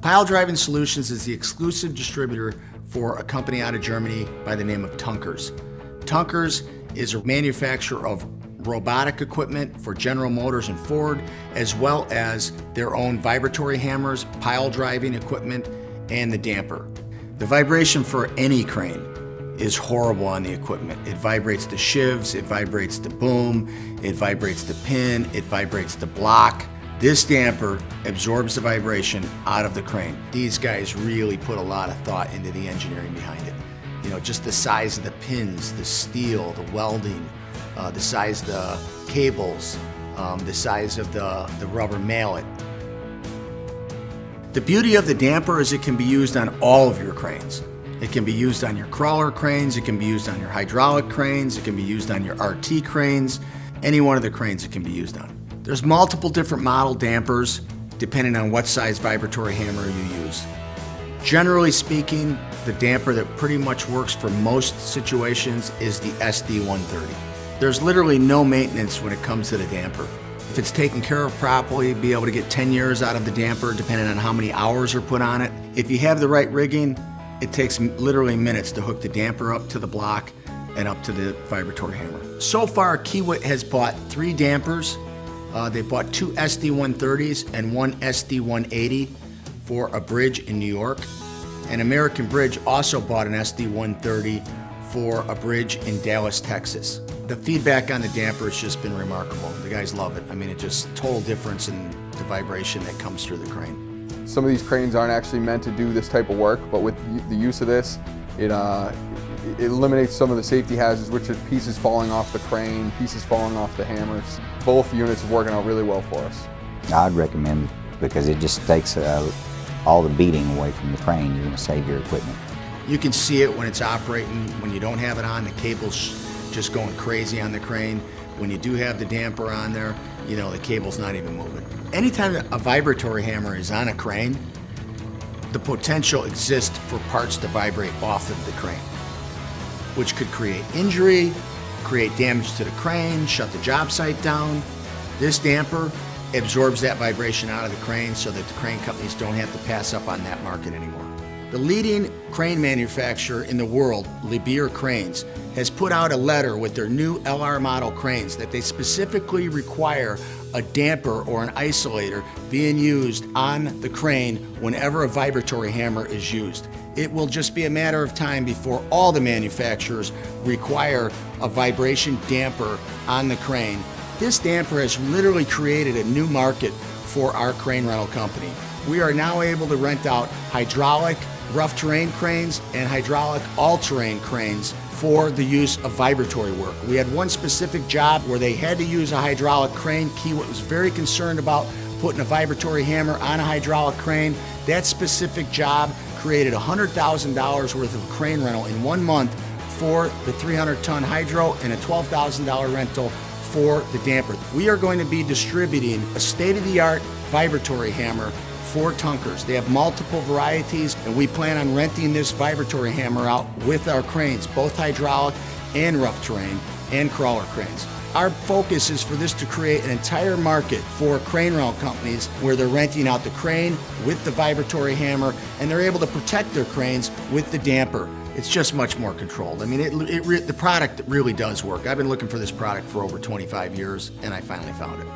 Pile Driving Solutions is the exclusive distributor for a company out of Germany by the name of Tunkers. Tunkers is a manufacturer of robotic equipment for General Motors and Ford, as well as their own vibratory hammers, pile driving equipment, and the damper. The vibration for any crane is horrible on the equipment. It vibrates the shivs, it vibrates the boom, it vibrates the pin, it vibrates the block. This damper absorbs the vibration out of the crane. These guys really put a lot of thought into the engineering behind it. You know, just the size of the pins, the steel, the welding, the size of the cables, the size of the rubber mallet. The beauty of the damper is it can be used on all of your cranes. It can be used on your crawler cranes, it can be used on your hydraulic cranes, it can be used on your RT cranes, any one of the cranes it can be used on. There's multiple different model dampers depending on what size vibratory hammer you use. Generally speaking, the damper that pretty much works for most situations is the SD130. There's literally no maintenance when it comes to the damper. If it's taken care of properly, be able to get 10 years out of the damper depending on how many hours are put on it. If you have the right rigging, it takes literally minutes to hook the damper up to the block and up to the vibratory hammer. So far, Kiewit has bought 3 dampers. They bought 2 SD130s and 1 SD180 for a bridge in New York. And American Bridge also bought an SD130 for a bridge in Dallas, Texas. The feedback on the damper has just been remarkable. The guys love it. I mean, it's just total difference in the vibration that comes through the crane. Some of these cranes aren't actually meant to do this type of work, but with the use of this, it eliminates some of the safety hazards, which is pieces falling off the crane, pieces falling off the hammers. Both units are working out really well for us. I'd recommend it because it just takes all the beating away from the crane. You're going to save your equipment. You can see it when it's operating. When you don't have it on, the cable's just going crazy on the crane. When you do have the damper on there, you know, the cable's not even moving. Anytime a vibratory hammer is on a crane, the potential exists for parts to vibrate off of the crane, which could create injury, create damage to the crane, shut the job site down. This damper absorbs that vibration out of the crane so that the crane companies don't have to pass up on that market anymore. The leading crane manufacturer in the world, Liebherr Cranes, has put out a letter with their new LR model cranes that they specifically require a damper or an isolator being used on the crane whenever a vibratory hammer is used. It will just be a matter of time before all the manufacturers require a vibration damper on the crane. This damper has literally created a new market for our crane rental company. We are now able to rent out hydraulic rough terrain cranes and hydraulic all-terrain cranes for the use of vibratory work. We had one specific job where they had to use a hydraulic crane. Kiewit was very concerned about putting a vibratory hammer on a hydraulic crane. That specific job created $100,000 worth of crane rental in 1 month for the 300-ton hydro and a $12,000 rental for the damper. We are going to be distributing a state-of-the-art vibratory hammer for Tunkers. They have multiple varieties, and we plan on renting this vibratory hammer out with our cranes, both hydraulic and rough terrain and crawler cranes. Our focus is for this to create an entire market for crane rental companies where they're renting out the crane with the vibratory hammer, and they're able to protect their cranes with the damper. It's just much more controlled. I mean, the product really does work. I've been looking for this product for over 25 years, and I finally found it.